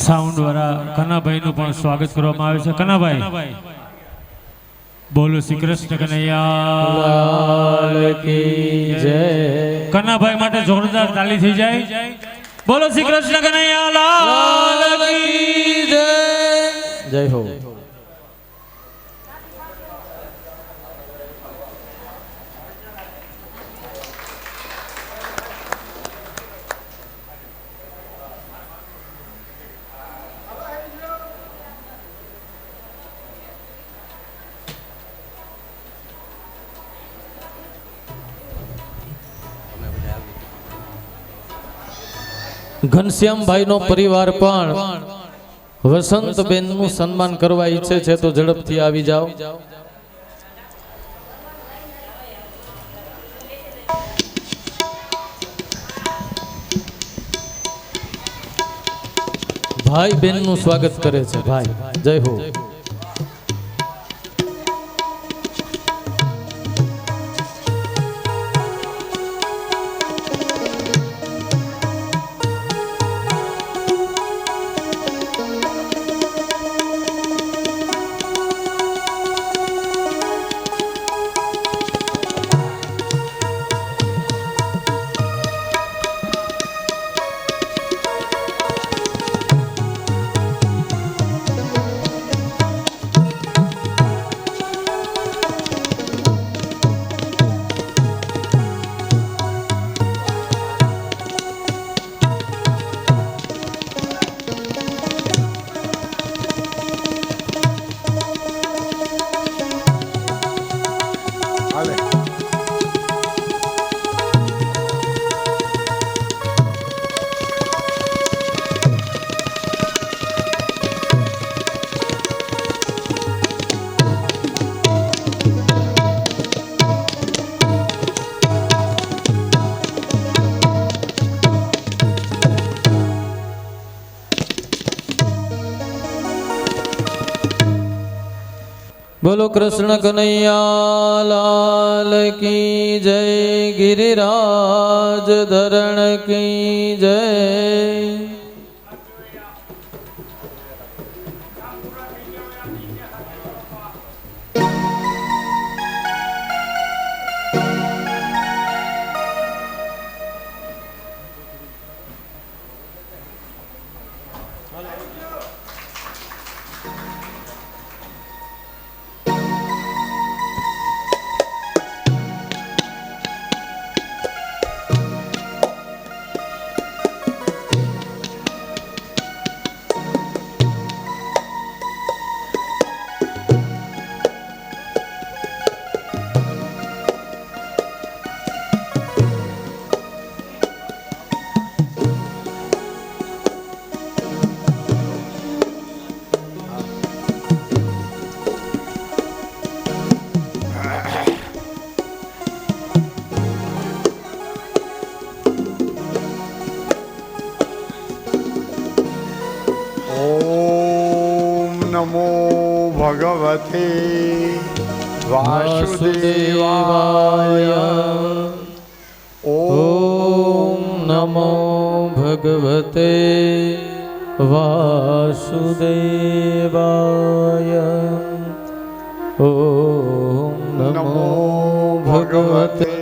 Sound વાળા કનાભાઈ નું પણ સ્વાગત કરવામાં આવે છે. કનાભાઈ બોલો શ્રી કૃષ્ણ કનૈયા કી જય. કનાભાઈ માટે જોરદાર તાળી થઈ જાય. બોલો શ્રી કૃષ્ણ કનૈયા લાલ કી જય. જય હો. ઘનશ્યામભાઈ નો પરિવાર પણ વસંતબેન નું સન્માન કરવા ઈચ્છે છે તો ઝડપથી આવી જાઓ. ભાઈ બેન નું સ્વાગત કરે છે. ભાઈ જય હો. બોલો કૃષ્ણ કનૈયા લાલ કી જય. ગિરિરાજ ધરણ કી જય. નમો ભગવતે વાસુદેવાય. ઓમ નમો ભગવતે વાસુદેવાય. ઓમ નમો ભગવતે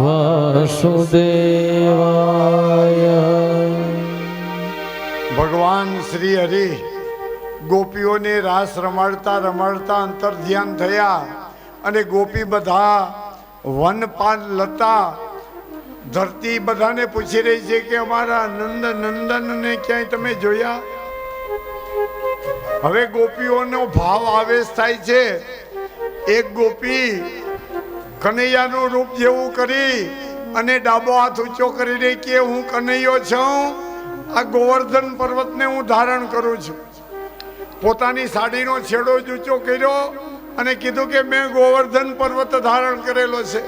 વાસુદેવાય. ભગવાન શ્રી હરિ ગોપીઓને રાસ રમાડતા રમાડતા અંતર ધ્યાન થયા અને ગોપી બધા વનપાલ લતા ધરતી બધાને પૂછી રહી છે કે અમારા નંદ નંદનને ક્યાંય તમે જોયા? હવે ગોપીઓનો ભાવ આવેશ થાય છે. એક ગોપી કનૈયાનું રૂપ જેવું કરી અને ડાબો હાથ ઊંચો કરી રહી કે હું કનૈયો છું, આ ગોવર્ધન પર્વતને હું ધારણ કરું છું. પોતાની સાડીનો છેડો જ ઊંચો કર્યો અને કીધું કે મેં ગોવર્ધન પર્વત ધારણ કરેલો છે.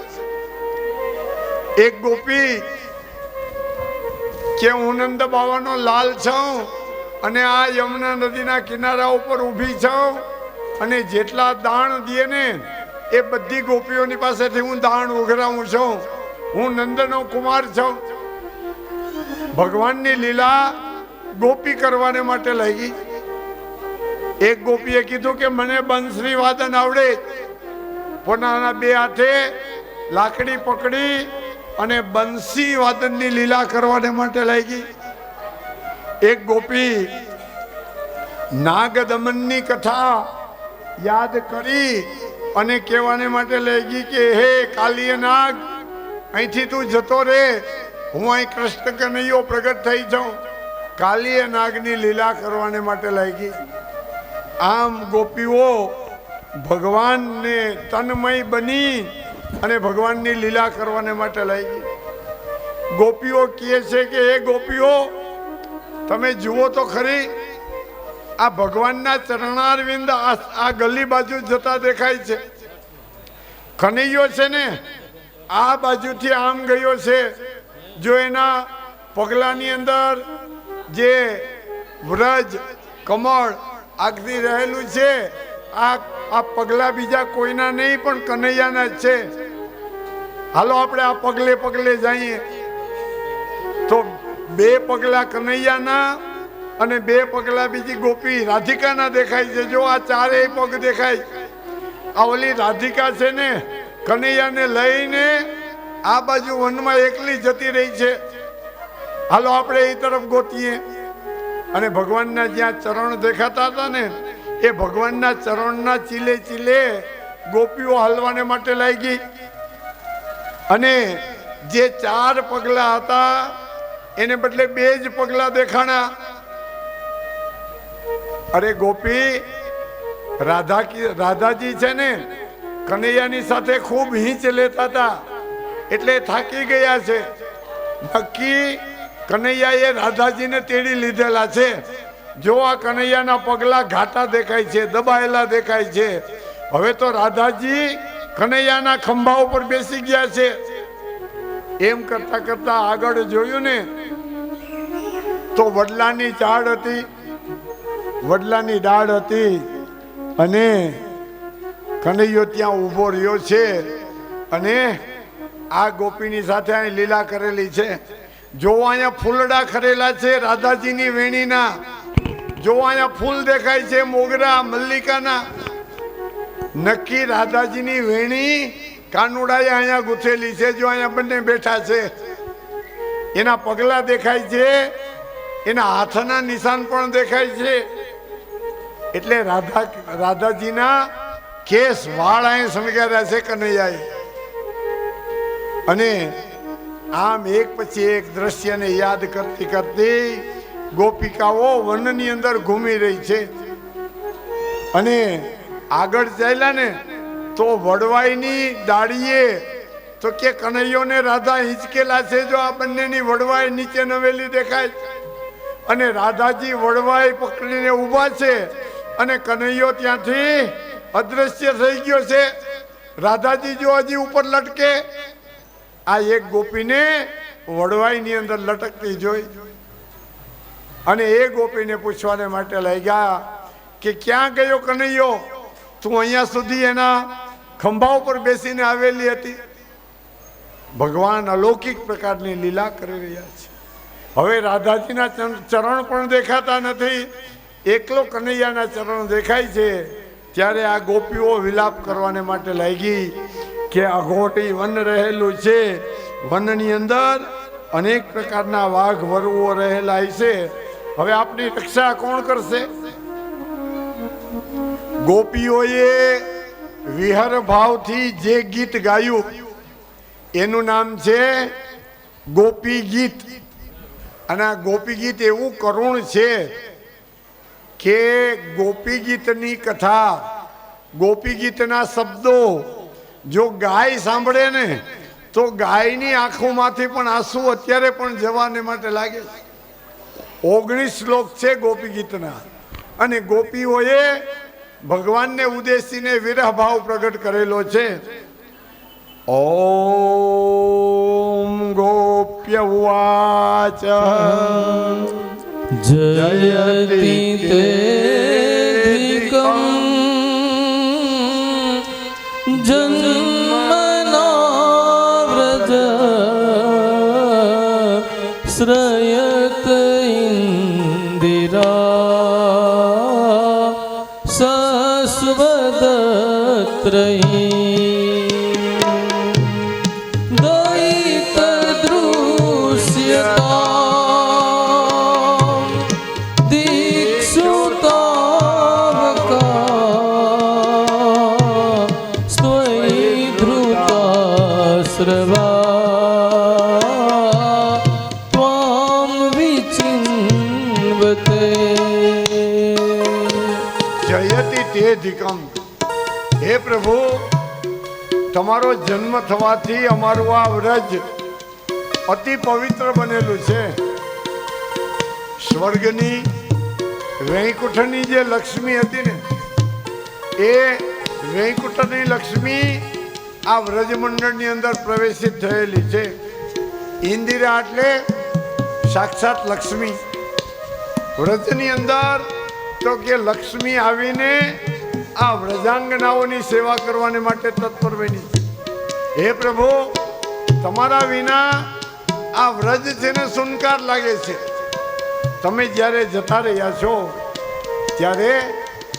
એક ગોપી કે હું નંદ બાવાનો લાલ છું અને આ યમુના નદીના કિનારા ઉપર ઊભી છું અને જેટલા દાણ દે ને એ બધી ગોપીઓની પાસેથી હું દાણ ઉઘરાવું છું. હું નંદનો કુમાર છું. ભગવાનની લીલા ગોપી કરવાને માટે લાગી. એક ગોપીએ કીધું કે મને બંસરી વાદન આવડે. પોતાના બે હાથે લાકડી પકડી અને બંસી વાદનની લીલા કરવાને માટે લાગી. એક ગોપી નાગદમનની કથા યાદ કરી અને કહેવાને માટે લાગી કે હે કાલીય નાગ, અહીંથી તું જતો રે, હું અહીં કૃષ્ણ કનૈયો પ્રગટ થઈ જાઉં. કાલીય નાગની લીલા કરવાને માટે લાગી. આમ ગોપીઓ ભગવાનને તન્મય બની અને ભગવાનની લીલા કરવાને માટે લાગી. ગોપીઓ કહે છે કે એ ગોપીઓ તમે જુઓ તો ખરી, આ ભગવાનના ચરણારવિંદ આ ગલી બાજુ જતા દેખાય છે. કનૈયો છે ને આ બાજુથી આમ ગયો છે. જો એના પગલાની અંદર જે વ્રજ કમળ આગથી રહેલું છે, આ પગલા બીજા કોઈના નહીં પણ કનૈયાના જ છે. હાલો આપણે આ પગલે પગલે જઈએ તો બે પગલા કનૈયાના અને બે પગલા બીજી ગોપી રાધિકાના દેખાય છે. જો આ ચારેય પગ દેખાય. આ ઓલી રાધિકા છે ને કનૈયાને લઈને આ બાજુ વનમાં એકલી જતી રહી છે. હાલો આપણે એ તરફ ગોતીએ. અને ભગવાનના જ્યાં ચરણ દેખાતા હતા ને એ ભગવાનના ચરણના ચીલે ચીલે ગોપીઓ હાલવાને માટે લાગી. અને જે ચાર પગલા હતા એને બદલે બે જ પગલા દેખાણા. અરે ગોપી રાધાજી છે ને કનૈયાની સાથે ખૂબ હીંચ લેતા હતા એટલે થાકી ગયા છે. નક્કી કનૈયાએ રાધાજીને તેડી લીધેલા છે. જો આ કનૈયાના પગલા ઘાટા દેખાય છે, દબાયેલા દેખાય છે. હવે તો રાધાજી કનૈયાના ખંભા ઉપર બેસી ગયા છે. એમ કરતા કરતા આગળ જોયું ને તો વડલાની ઝાડ હતી, વડલાની ડાળ હતી અને કનૈયો ત્યાં ઊભો રહ્યો છે અને આ ગોપીની સાથે અહીં લીલા કરેલી છે. જો અહીંયા ફૂલડા ખરેલા છે રાધાજીની વેણીના. જો અહીંયા ફૂલ દેખાય છે મોગરા મલ્લિકાના. નક્કી રાધાજીની વેણી કાનુડાએ અહીંયા ગૂંથેલી છે. જો અહીંયા બંને બેઠા છે. એના પગલા દેખાય છે, એના હાથના નિશાન પણ દેખાય છે. એટલે રાધાજીના કેસ વાળ અહીં શણગાર્યા છે કનૈયાએ. અને આમ એક પછી એક દ્રશ્યને યાદ કરતી કરતી ગોપિકાઓ વનની અંદર ઘૂમી રહી છે. અને આગળ ચાલ્યા ને તો વડવાઈની ડાળીએ તો કે કનૈયોને રાધા હિંચકેલા છે. જો આ બંનેની વડવાઈ નીચે નવેલી દેખાય અને રાધાજી વડવાઈ પકડીને ઊભા છે અને કનૈયો ત્યાંથી અદ્રશ્ય થઈ ગયો છે. રાધાજી જો હજી ઉપર લટકે. આ એક ગોપીને વડવાઈની અંદર લટકતી જોઈ અને એ ગોપીને પૂછવાને માટે લાગ્યા કે ક્યાં ગયો કનૈયો? તું અહીંયા સુધી એના ખંભા ઉપર બેસીને આવેલી હતી. ભગવાન અલૌકિક પ્રકારની લીલા કરી રહ્યા છે. હવે રાધાજીના ચરણ પણ દેખાતા નથી, એકલો કનૈયાના ચરણ દેખાય છે. ત્યારે આ ગોપીઓ વિલાપ કરવાને માટે લાગી કે અઘોટી વન રહેલું છે. વનની અંદર અનેક પ્રકારના વાઘ વરુઓ રહેલા છે. હવે આપની રક્ષા કોણ કરશે? ગોપીઓએ વિહર ભાવથી જે ગીત ગાયું એનું નામ છે ગોપી ગીત. અને આ ગોપી ગીત એવું કરુણ છે કે ગોપી ગીતની કથા, ગોપી ગીતના શબ્દો જો ગાય સાંભળે ને તો ગાયની આંખોમાંથી પણ આંસુ અત્યારે પણ જવાને માટે લાગે છે. 19 શ્લોક છે ગોપી ગીતના. અને ગોપીઓએ ભગવાનને ઉદ્દેશીને વિરહ ભાવ પ્રગટ કરેલો છે. ઓમ ગો गोप्य उवाच जयति तेऽधिकं जन्मना व्रज श्रयत इन्दिरा सस्वदत्रयी दयितदृश्यता दीक्षुतावका स्त्वयि धृताश्रवा त्वां विचिन्वते જયતિ તેધિકમ. હે પ્રભુ, તમારો જન્મ થવાથી અમારું આ વ્રજ અતિ પવિત્ર બનેલું છે. સ્વર્ગની વૈકુંઠની જે લક્ષ્મી હતી ને, એ વૈકુંઠની લક્ષ્મી આ વ્રજમંડળની અંદર પ્રવેશિત થયેલી છે. ઇન્દિરા એટલે સાક્ષાત લક્ષ્મી. વ્રજની અંદર તો કે લક્ષ્મી આવીને આ વ્રજાંગનાઓની સેવા કરવાને માટે તત્પર બની છે. હે પ્રભુ, તમારા વિના આ વ્રજ છે ને સુનકાર લાગે છે. તમે જ્યારે જતા રહ્યા છો ત્યારે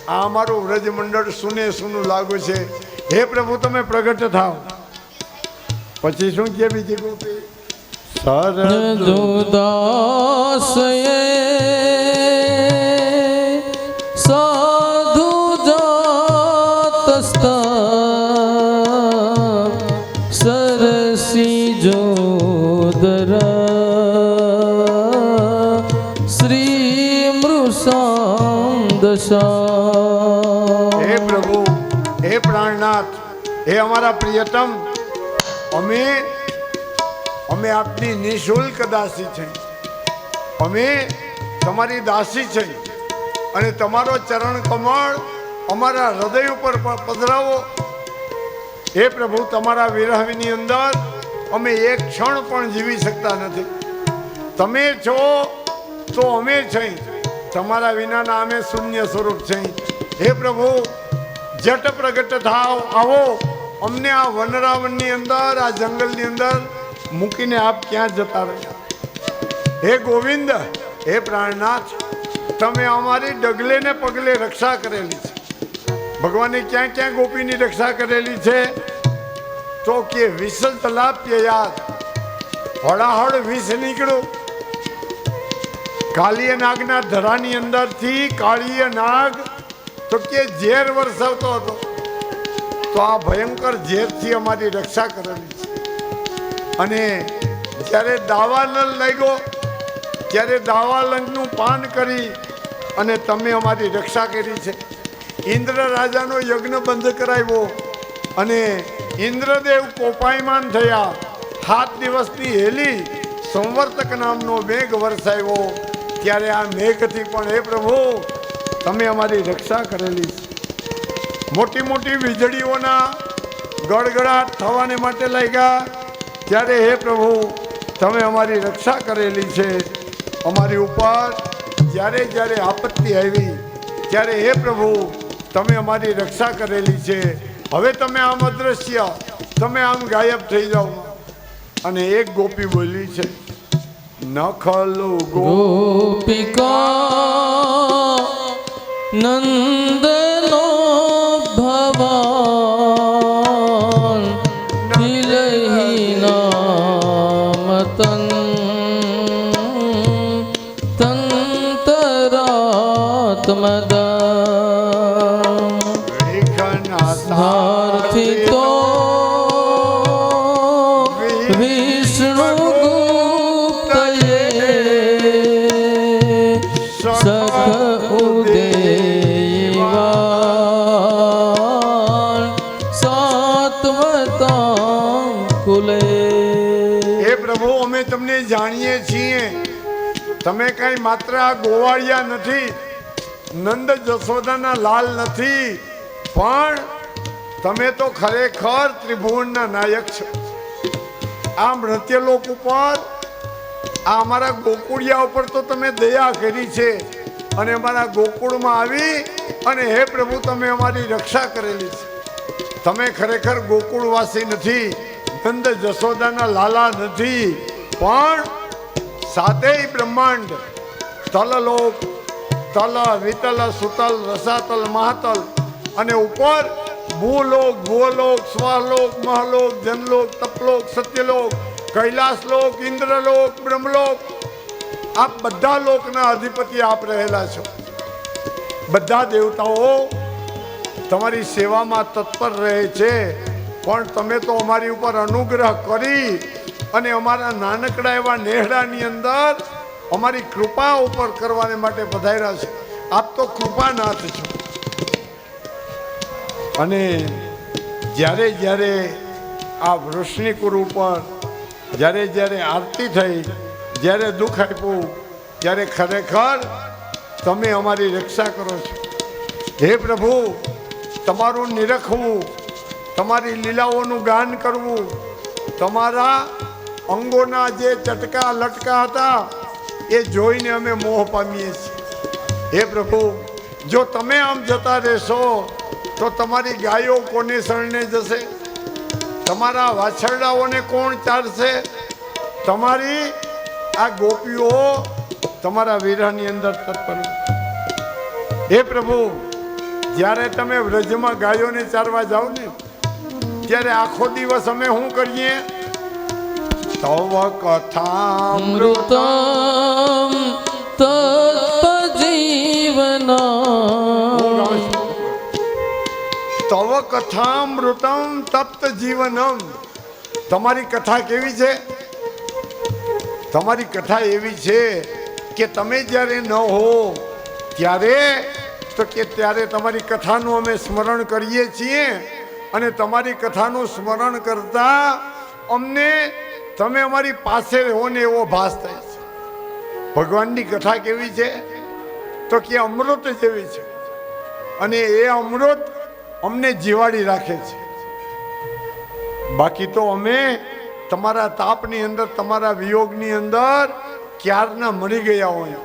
આ અમારું વ્રજ મંડળ સુને સુનું લાગે છે. હે પ્રભુ, તમે પ્રગટ થાવ. પછી શું કે બીજી ગોપી? दुदासये साधु जातस्ता सरसी जोदर श्री मृषांदशा. હે પ્રભુ, હે પ્રાણનાથ, હે અમારા પ્રિયતમ, અમે આપની નિઃશુલ્ક દાસી છે. અમે તમારી દાસી છે અને તમારો ચરણ કમળ અમારા હૃદય ઉપર પધરાવો. હે પ્રભુ, તમારા વિરહની અંદર અમે એક ક્ષણ પણ જીવી શકતા નથી. તમે છો તો અમે છે, તમારા વિનાના અમે શૂન્ય સ્વરૂપ છે. હે પ્રભુ, જટ પ્રગટ થાવ, આવો. અમને આ વનરાવનની અંદર, આ જંગલની અંદર મૂકીને આપ ક્યાં જતા રહ્યા? હે ગોવિંદ, હે પ્રાણનાથ, તમે અમારી ડગલે ને પગલે રક્ષા કરેલી છે. ભગવાને ક્યાં ક્યાં ગોપીની રક્ષા કરેલી છે? તો કે વિષલ તલાપ્ય યાદ, હળાહળ વિષ નીકળ્યું. કાળીય નાગના ધરાની અંદરથી કાળીય નાગ તો કે ઝેર વરસાવતો હતો. તો આ ભયંકર ઝેરથી અમારી રક્ષા કરેલી છે. અને જ્યારે દાવાનળ લાગ્યો ત્યારે દાવાનળનું પાન કરી અને તમે અમારી રક્ષા કરી છે. ઇન્દ્ર રાજાનો યજ્ઞ બંધ કરાવ્યો અને ઇન્દ્રદેવ કોપાયમાન થયા. 7 દિવસની હેલી સંવર્તક નામનો મેઘ વરસાવ્યો. ત્યારે આ મેઘથી પણ હે પ્રભુ, તમે અમારી રક્ષા કરેલી છે. મોટી મોટી વીજળીઓના ગડગડાટ થવાને માટે લાગ્યા ત્યારે હે પ્રભુ, તમે અમારી રક્ષા કરેલી છે. અમારી ઉપર જ્યારે જ્યારે આપત્તિ આવી ત્યારે હે પ્રભુ, તમે અમારી રક્ષા કરેલી છે. હવે તમે આમ અદ્રશ્ય, તમે આમ ગાયબ થઈ જાઓ. અને એક ગોપી બોલી છે, નખલો गोपिका नंदनो भवान हिलहि नामतन तंतरात्मदा सारथी तो विष्णु તમને જાણીએ છીએ, તમે કઈ માત્ર આ ગોવાળિયા નથી, નંદ જશોદાના લાલ નથી, પણ તમે તો ખરેખર ત્રિભુવનના નાયક છો. આ મૃત્યલોક ઉપર આ અમારા ગોકુળિયા ઉપર તો તમે દયા કરી છે અને અમારા ગોકુળમાં આવી અને હે પ્રભુ તમે અમારી રક્ષા કરેલી છે. તમે ખરેખર ગોકુળવાસી નથી, નંદ જશોદાના લાલા નથી, પણ સાતેય બ્રહ્માંડ તલલોક, તલ, વિતલ, સુતલ, રસાતલ, મહાતલ અને ઉપર ભૂલોક, ભુવલોક, સ્વલોક, મહલોક, જનલોક, તપલોક, સત્યલોક, કૈલાસલોક, ઇન્દ્રલોક, બ્રહ્મલોક, આ બધા લોકના અધિપતિ આપ રહેલા છો. બધા દેવતાઓ તમારી સેવામાં તત્પર રહે છે, પણ તમે તો અમારી ઉપર અનુગ્રહ કરી અને અમારા નાનકડા એવા નેહડાની અંદર અમારી કૃપા ઉપર કરવાને માટે પધાર્યા છે. આપ તો કૃપાનાથ છો. અને જ્યારે જ્યારે આ વૃષ્ણિકુર ઉપર જ્યારે જ્યારે આરતી થઈ, જ્યારે દુઃખ આપ્યું, ત્યારે ખરેખર તમે અમારી રક્ષા કરો છો. હે પ્રભુ, તમારું નિરખવું, તમારી લીલાઓનું ગાન કરવું, તમારા અંગોના જે ચટકા લટકા હતા એ જોઈને અમે મોહ પામીએ છીએ. હે પ્રભુ, જો તમે આમ જતા રહેશો તો તમારી ગાયો કોને શરણે જશે? તમારા વાછરડાઓને કોણ ચારશે? તમારી આ ગોપીઓ તમારા વિરહની અંદર તત્પર. હે પ્રભુ, જ્યારે તમે વ્રજમાં ગાયોને ચારવા જાઓ ને ત્યારે આખો દિવસ અમે શું કરીએ? તવ કથામૃતમ તત્પજીવનમ, તવ કથામૃતમ તપ્ત જીવનમ. તમારી કથા કેવી છે? તમારી કથા એવી છે કે તમે જ્યારે ન હો ત્યારે તો કે ત્યારે તમારી કથાનું અમે સ્મરણ કરીએ છીએ અને તમારી કથાનું સ્મરણ કરતા અમને તમે અમારી પાસે રહો ને એવો ભાસ થાય છે. ભગવાનની કથા કેવી છે? તો કે અમૃત જેવી છે અને એ અમૃત અમને જીવાડી રાખે છે. બાકી તો અમે તમારા તાપની અંદર, તમારા વિયોગની અંદર ક્યારના મરી ગયા હોય.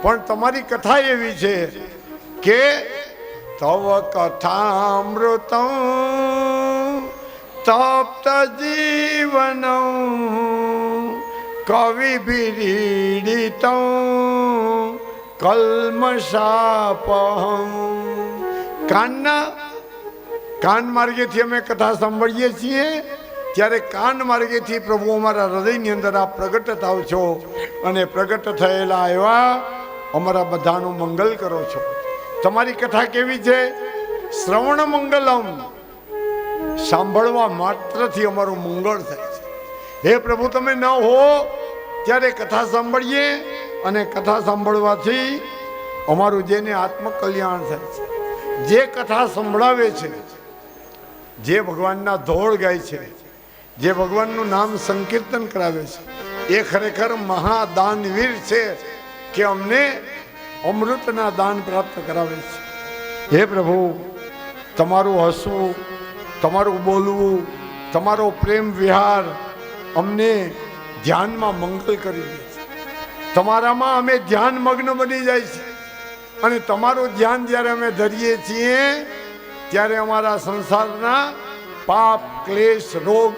પણ તમારી કથા એવી છે કે તવ કથામૃતમ તપ્ત જીવનમ કવિ વિરીડિતમ કલ્મષાપહમ. કાન માર્ગેથી અમે કથા સાંભળીએ છીએ ત્યારે કાન માર્ગેથી પ્રભુ અમારા હૃદયની અંદર આપ પ્રગટ થાવ છો અને પ્રગટ થયેલા એવા અમારા બધાનું મંગલ કરો છો. તમારી કથા કેવી છે? શ્રવણ મંગલમ. સાંભળવા માત્રથી અમારું મંગળ થાય છે. હે પ્રભુ, તમે ન હો ત્યારે કથા સાંભળીએ અને કથા સાંભળવાથી અમારું જેને આત્મકલ્યાણ થાય છે. જે કથા સંભળાવે છે, જે ભગવાનના ધોળ ગાય છે, જે ભગવાનનું નામ સંકીર્તન કરાવે છે, એ ખરેખર મહાદાનવીર છે કે અમને અમૃતના દાન પ્રાપ્ત કરાવે છે. હે પ્રભુ, તમારું હસવું, તમારું બોલવું, તમારો પ્રેમ વિહાર અમને ધ્યાનમાં મંગલ કરી દે છે. તમારામાં અમે ધ્યાન મગ્ન બની જાય છે અને તમારું ધ્યાન જ્યારે અમે ધરીએ છીએ ત્યારે અમારા સંસારના પાપ, ક્લેશ, રોગ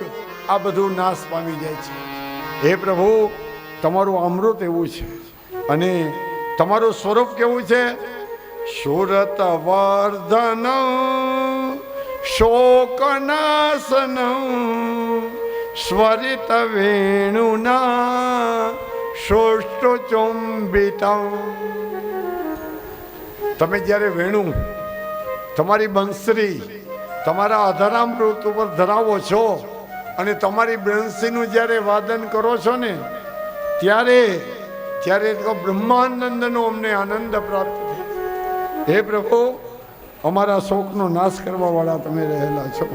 આ બધું નાશ પામી જાય છે. હે પ્રભુ, તમારું અમૃત એવું છે અને તમારું સ્વરૂપ કેવું છે? સુરત વર્ધન શોકનાશન સ્વરિત વેણુના શોષ્ટચુંબિતમ. તમે જ્યારે વેણુ, તમારી બંસરી તમારા અધરામૃત ઉપર ધરાવો છો અને તમારી બંસરીનું જ્યારે વાદન કરો છો ને ત્યારે બ્રહ્માનંદનો અમને આનંદ પ્રાપ્ત થાય. હે પ્રભુ, અમારા શોકનો નાશ કરવા વાળા તમે રહેલા છો.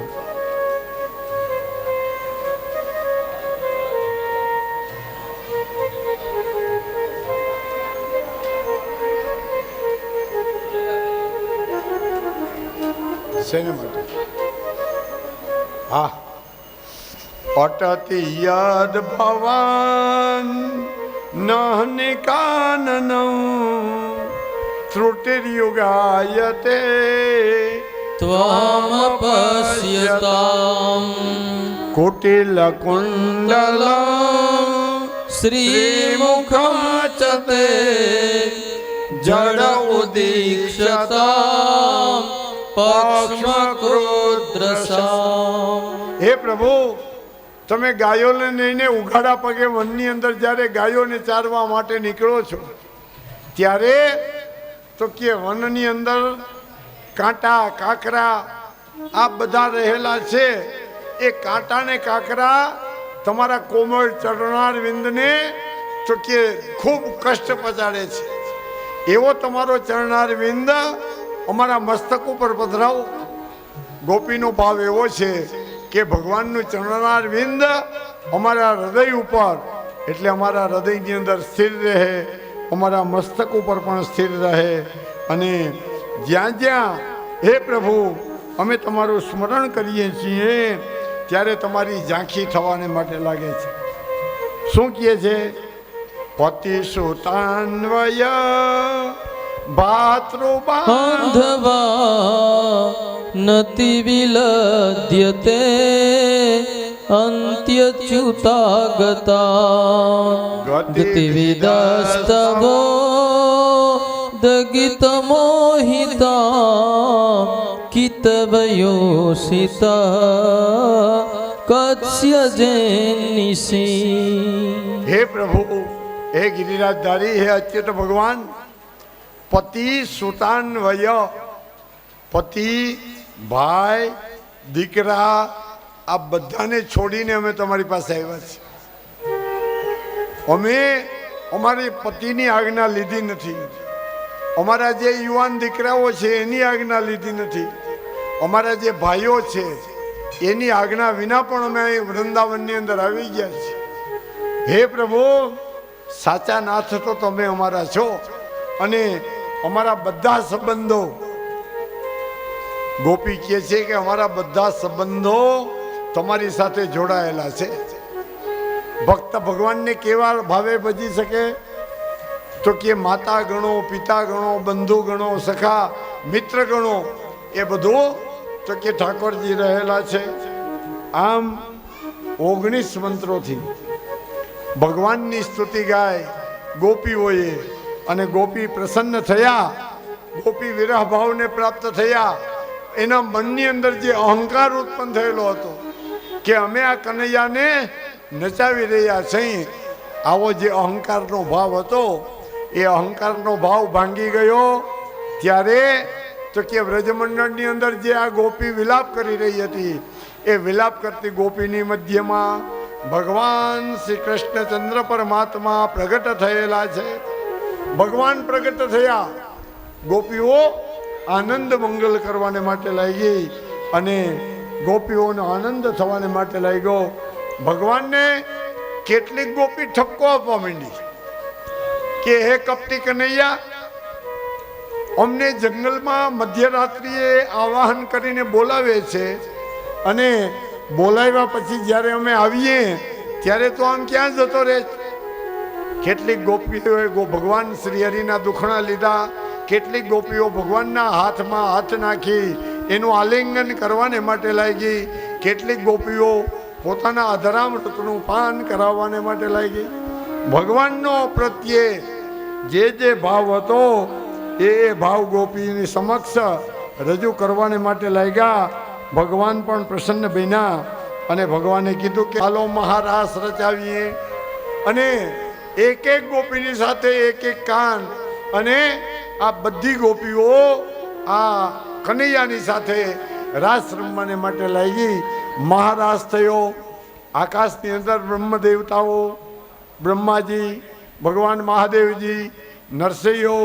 શેને માટે? હા, અટતિ યદ ભવાન નહનિ કાનનં ત્રુટિર્યુગાયતે ત્વમપશ્યતામ કુટિલ કુંડલં શ્રીમુખમ ચ તે જડ ઉદીક્ષતામ પક્ષ્મકૃદ્રસામ. હે પ્રભુ, તમે ગાયોને લઈને ઉઘાડા પગે વનની અંદર જ્યારે ગાયોને ચારવા માટે નીકળો છો ત્યારે તો કે વનની અંદર કાંટા કાંકરા આ બધા રહેલા છે. એ કાંટા ને કાંકરા તમારા કોમળ ચરણાર વિંદને તો કે ખૂબ કષ્ટ પહોંચાડે છે. એવો તમારો ચરણાર વિંદ અમારા મસ્તક ઉપર પધરાવો. ગોપીનો ભાવ એવો છે કે ભગવાનનું ચરણાર વિંદ અમારા હૃદય ઉપર, એટલે અમારા હૃદયની અંદર સ્થિર રહે, અમારા મસ્તક ઉપર પણ સ્થિર રહે. અને જ્યાં જ્યાં હે પ્રભુ અમે તમારું સ્મરણ કરીએ છીએ ત્યારે તમારી ઝાંખી થવાને માટે લાગે છે. શું કહે છે? પતિ સુતાન્વય અંધવા નતિ વિલદ્યતે અંત્યચ્યુતા ગતિવિદસ્તવો દગિત મોહિતા કિતવયોષિત કત્સ્ય જેનિસી. હે પ્રભુ, હે ગિરિરાજધારી, હે અચ્યુત ભગવાન, પતિ સુતાન્વય, પતિ ભાઈ દીકરા આ બધાને છોડીને અમે તમારી પાસે આવ્યા છીએ. અમે અમારી પતિની આજ્ઞા લીધી નથી, અમારા જે યુવાન દીકરાઓ છે એની આજ્ઞા લીધી નથી, અમારા જે ભાઈઓ છે એની આજ્ઞા વિના પણ અમે અહીં વૃંદાવનની અંદર આવી ગયા છીએ. હે પ્રભુ, સાચા નાથ તો તમે અમારા છો. અને અમારા બધા સંબંધો, ગોપી કહે છે કે અમારા બધા સંબંધો તમારી સાથે જોડાયેલા છે. ભક્ત ભગવાનને કેવા ભાવે ભજી શકે? તો કે માતા ગણો, પિતા ગણો, બંધુ ગણો, સખા મિત્ર ગણો, એ બધું તો કે ઠાકોરજી રહેલા છે. આમ 19 મંત્રોથી ભગવાનની સ્તુતિ ગાય ગોપીઓએ, અને ગોપી પ્રસન્ન થયા, ગોપી વિરહ ભાવને પ્રાપ્ત થયા. એના મનની અંદર જે અહંકાર ઉત્પન્ન થયેલો હતો કે અમે આ કનૈયાને નચાવી રહ્યા છીએ, આવો જે અહંકારનો ભાવ હતો એ અહંકારનો ભાવ ભાંગી ગયો. ત્યારે તો કે વ્રજમંડળની અંદર જે આ ગોપી વિલાપ કરી રહી હતી, એ વિલાપ કરતી ગોપીની મધ્યમાં ભગવાન શ્રી કૃષ્ણચંદ્ર પરમાત્મા પ્રગટ થયેલા છે. ભગવાન પ્રગટ થયા, ગોપીઓ આનંદ મંગલ કરવાને માટે લાગી, અને ગોપીઓનો આનંદ થવાને માટે લાગ્યો. ભગવાનને કેટલીક ગોપી ઠપકો આપવા માંડી કે હે કપટી કનૈયા, અમને જંગલમાં મધ્યરાત્રિએ આવાહન કરીને બોલાવે છે, અને બોલાવ્યા પછી જ્યારે અમે આવીએ ત્યારે તો આમ ક્યાં જતો રહે? કેટલીક ગોપીઓએ ભગવાન શ્રી હરિના દુખણા લીધા, કેટલીક ગોપીઓ ભગવાનના હાથમાં હાથ નાખી એનું આલિંગન કરવાને માટે લાગી, કેટલીક ગોપીઓ પોતાના અધરામૃતનું પાન કરાવવાને માટે લાગી. ભગવાનનો પ્રત્યે જે ભાવ હતો એ ભાવ ગોપીની સમક્ષ રજૂ કરવાને માટે લાગ્યા. ભગવાન પણ પ્રસન્ન બન્યા, અને ભગવાને કીધું કે ચાલો મહારાસ રચાવીએ. અને એક એક ગોપીની સાથે એક એક કાન, અને આ બધી ગોપીઓ આ કનૈયાની સાથે રાસ રમવાને માટે લાગી. મહારાસ થયો. આકાશની અંદર બ્રહ્મ દેવતાઓ, બ્રહ્માજી, ભગવાન મહાદેવજી, નરસિંહો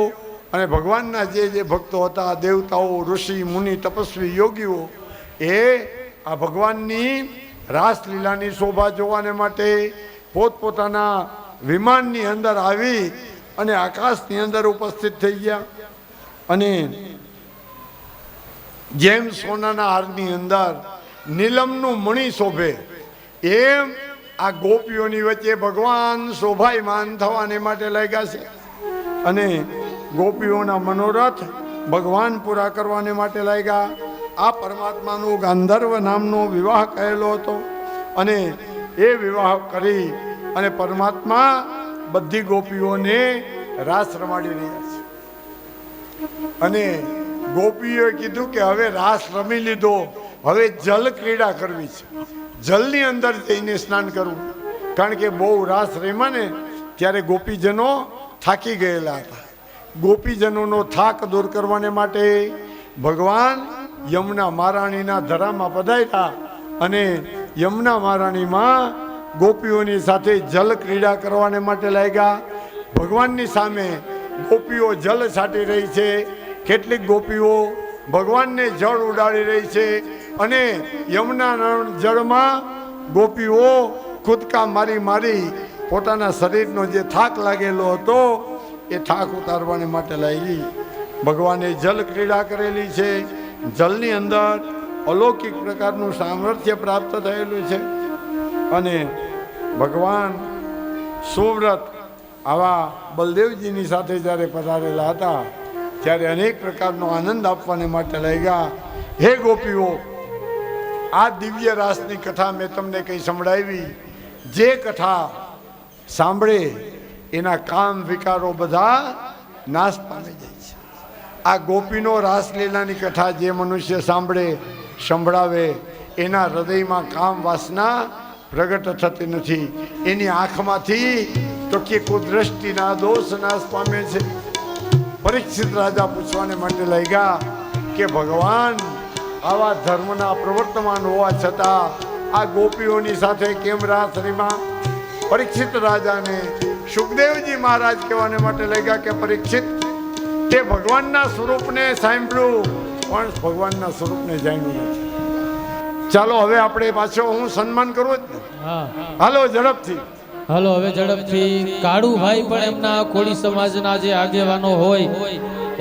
અને ભગવાનના જે ભક્તો હતા, દેવતાઓ, ઋષિ મુનિ, તપસ્વી, યોગીઓ, એ આ ભગવાનની રાસલીલાની શોભા જોવાને માટે પોતપોતાના વિમાનની અંદર આવી અને આકાશની અંદર ઉપસ્થિત થઈ ગયા. અને જેમ સોનાના હારની અંદર નીલમનું મણિ શોભે એમ આ ગોપીઓની વચ્ચે ભગવાન શોભાયમાન થવાને માટે લાગ્યા છે અને ગોપીઓના મનોરથ ભગવાન પૂરા કરવાને માટે લાગ્યા. આ પરમાત્માનું ગાંધર્વ નામનો વિવાહ કહેલો હતો અને એ વિવાહ કરી અને પરમાત્મા બધી ગોપીઓને રાસ રમાડી રહ્યા છે. અને ગોપીઓએ કીધું કે હવે રાસ રમી લીધો, હવે જલ ક્રીડા કરવી છે, જલની અંદર જઈને સ્નાન કરવું. કારણ કે બહુ રાસ રમ્યા ને ત્યારે ગોપીજનો થાકી ગયેલા હતા. ગોપીજનોનો થાક દૂર કરવાને માટે ભગવાન યમુના મહારાણીના ધરામાં પધાર્યા અને યમુના મહારાણીમાં ગોપીઓની સાથે જલ ક્રીડા કરવાને માટે લાગ્યા. ભગવાનની સામે ગોપીઓ જલ છાંટી રહી છે, કેટલીક ગોપીઓ ભગવાનને જળ ઉડાડી રહી છે અને યમુના જળમાં ગોપીઓ કૂદકા મારી મારી પોતાના શરીરનો જે થાક લાગેલો હતો એ થાક ઉતારવાને માટે લાગી. ભગવાને જલ ક્રીડા કરેલી છે. જલની અંદર અલૌકિક પ્રકારનું સામર્થ્ય પ્રાપ્ત થયેલું છે અને ભગવાન સુવ્રત આવા બલદેવજીની સાથે જ્યારે પધારેલા હતા ત્યારે અનેક પ્રકારનો આનંદ આપવાને માટે લાગ્યા. હે ગોપીઓ, આ દિવ્ય રાસની કથા મેં તમને કંઈ સંભળાવી. જે કથા સાંભળે એના કામ વિકારો બધા નાશ પામી જાય છે. આ ગોપીનો રાસલીલાની કથા જે મનુષ્ય સાંભળે સંભળાવે એના હૃદયમાં કામ વાસના પ્રગટ થતી નથી. એની આંખમાંથી તો કે કુદ્રષ્ટિના દોષ નાશ પામે છે. પરીક્ષિત રાજા પૂછવાને માટે લાગ્યા કે ભગવાન આવા ધર્મના પ્રવર્તમાન હોવા છતાં આ ગોપીઓની સાથે કેમ રાસ રમ્યા? પરીક્ષિત રાજાને સુખદેવજી મહારાજ કહેવાને માટે લાગ્યા કે પરીક્ષિત, તે ભગવાનના સ્વરૂપને સાંભળ્યું પણ ભગવાનના સ્વરૂપને જાણ્યું નથી. ચાલો હવે આપણે પાછો હું સન્માન કરું જ ને. હાલો ઝડપથી. હાલો હવે ઝડપથી કાળુભાઈ પણ એમના કોળી સમાજના જે આગેવાનો હોય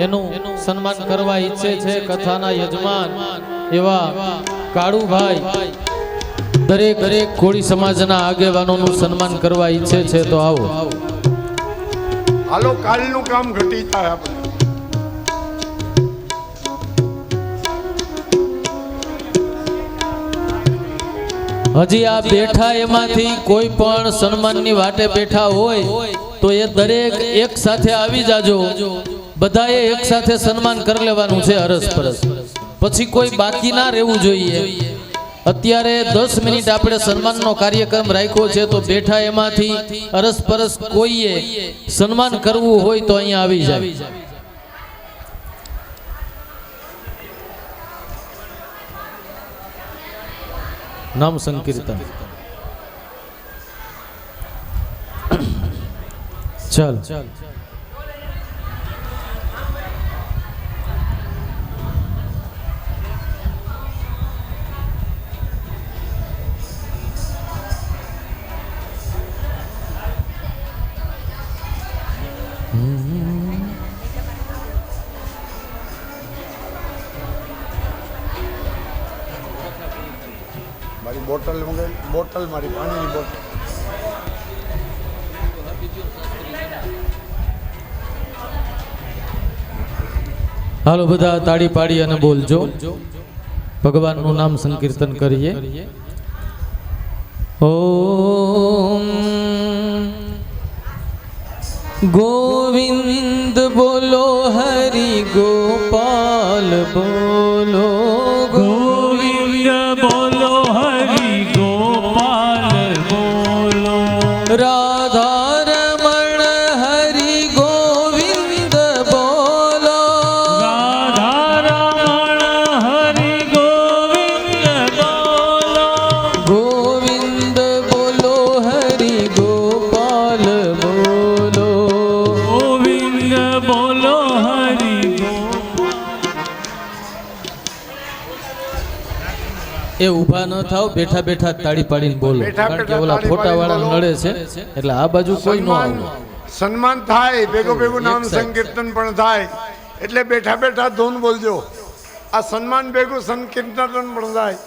એનું સન્માન કરવા ઈચ્છે છે. કથાના યજમાન એવા કાળુભાઈ દરેક કોળી સમાજના આગેવાનોનું સન્માન કરવા ઈચ્છે છે. તો આવો. હાલો, કાલનું કામ ઘટી જાય આપણે. હજી આ બેઠા એમાંથી કોઈ પણ સન્માનની વાટે બેઠા હોય તો એ દરેક એક સાથે આવી જાજો. બધાએ એક સાથે સન્માન કરી લેવાનું છે અરસપરસ. પછી કોઈ બાકી ના રહેવું જોઈએ. અત્યારે 10 મિનિટ આપણે સન્માનનો કાર્યક્રમ રાખ્યો છે તો બેઠા એમાંથી અરસપરસ કોઈએ સન્માન કરવું હોય તો અહીંયા આવી જાય. નામ સંકીર્તન. ચાલ મારી બોટલ મંગાવી, બોટલ મારી પાણીની બોટલ. હાલો બધા તાળી પાડી અને બોલજો. ભગવાનનું નામ સંકીર્તન કરીએ. ઓમ ગોવિંદ બોલો, હરિ ગોપાલ બોલો. ગોવિંદ બોલો, હરિ ગોપાલ બોલો. રાધા રમણ હરિ ગોવિંદ બોલો. રાધા રમણ હરિ ગોવિંદ બોલો. ગોવિંદ બોલો, હરિ ગોપાલ બોલો. ગોવિંદ બોલો, હરિ ગોપાલ. એ ઊભા ન થાવ, બેઠા બેઠા તાળી પાડીને બોલો. બેઠા કારણ કે બેઠા ઓલા તાળી ફોટા વાળા પાડીને નડે છે એટલે આ બાજુ કોઈ ન આવે. સન્માન થાય ભેગું ભેગું નામ એક સાઈડ. સંકીર્તન પણ થાય એટલે બેઠા બેઠા ધૂન બોલજો. આ સન્માન ભેગું સંકીર્તન પણ થાય.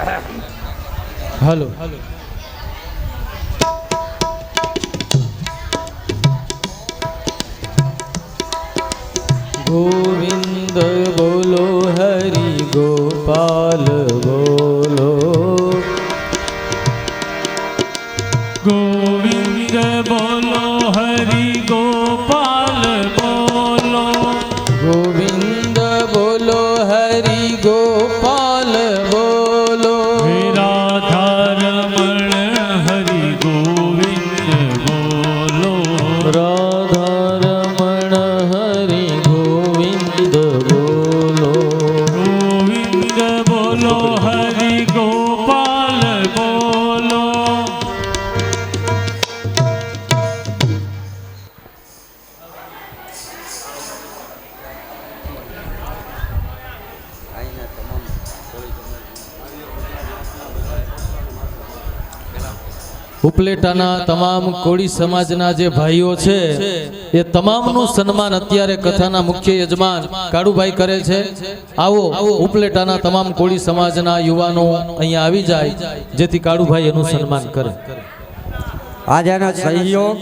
હાલો ગોવિંદ બોલો હરિ ગોપાલ બોલો ગોવિંદ બોલો હરિ ગોપાલ બોલો ગોવિંદ બોલો હરિ ગોપાલ બોલો હે રાધારમણ હરિ ગોવિંદ બોલો રાધારમણ હરિ ગોવિંદ બોલો ગોવિંદ બોલો હરિ ગોપાલ બોલો ઉપલેટાના તમામ કોળી સમાજના જે ભાઈઓ છે એ તમામનું સન્માન અત્યારે કથાના મુખ્ય યજમાન કાળુભાઈ કરે છે. આવો ઉપલેટાના તમામ કોળી સમાજના યુવાનો અહીંયા આવી જાય જેથી કાળુભાઈ એનું સન્માન કરે. આજે એનો સહયોગ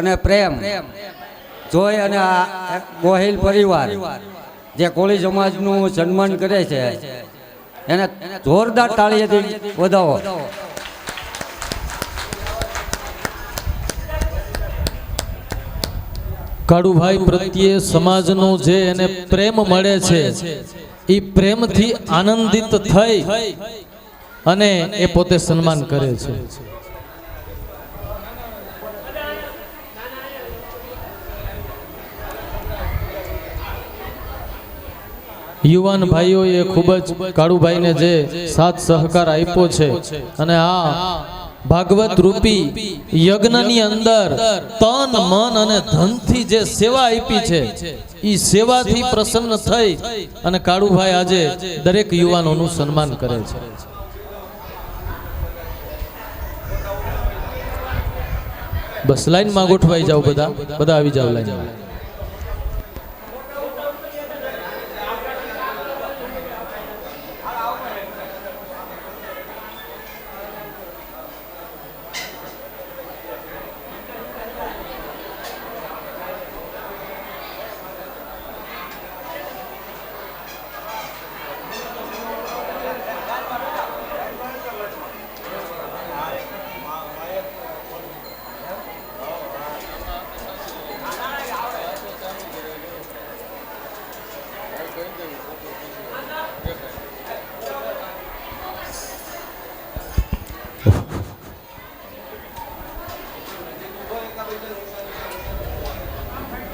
અને પ્રેમ જોઈ અને આ ગોહિલ પરિવાર જે કોળી સમાજનું સન્માન કરે છે એને જોરદાર તાળીઓથી વધાવો. કાળુભાઈ પ્રત્યે સમાજનો જે એને પ્રેમ મળે છે એ પ્રેમથી આનંદિત થઈ અને એ પોતે સન્માન કરે છે. યુવાન ભાઈઓએ ખૂબ જ કાળુભાઈને જે સાથ સહકાર આપ્યો છે અને આ ભાગવત રૂપી યજ્ઞની અંદર તન મન અને ધનથી જે સેવા આપી છે એ સેવાથી પ્રસન્ન થઈ અને કાળુભાઈ આજે દરેક યુવાનોનું સન્માન કરે છે. બસ લાઈનમાં ગોઠવાઈ જાઓ, બધા આવી જાઓ લાઈનમાં.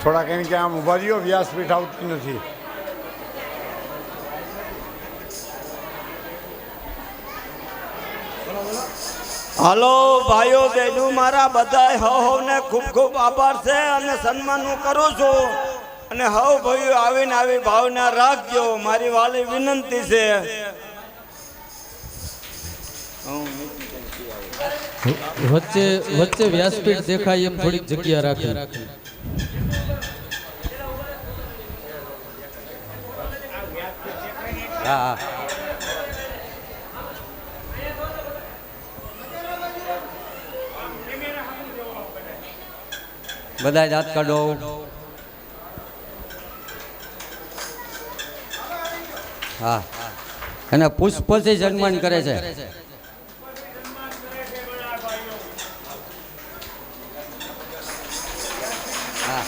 થોડા કંઈ કે આમ ઉભા રહ્યો, વ્યાસપીઠ આવતી નથી. હાલો ભાઈઓ બહેનો, મારા બધા હવને ખૂબ ખૂબ આભાર છે અને સન્માન હું કરું છું. અને હવ ભાઈઓ આવીને આવી ભાવના રાખજો, મારી વાલી વિનંતી છે. વચ્ચે વ્યાસપીઠ દેખાય એમ થોડીક જગ્યા રાખી. હા બધા દાંત કાઢો. હા અને પુષ્પથી સન્માન કરે છે. હા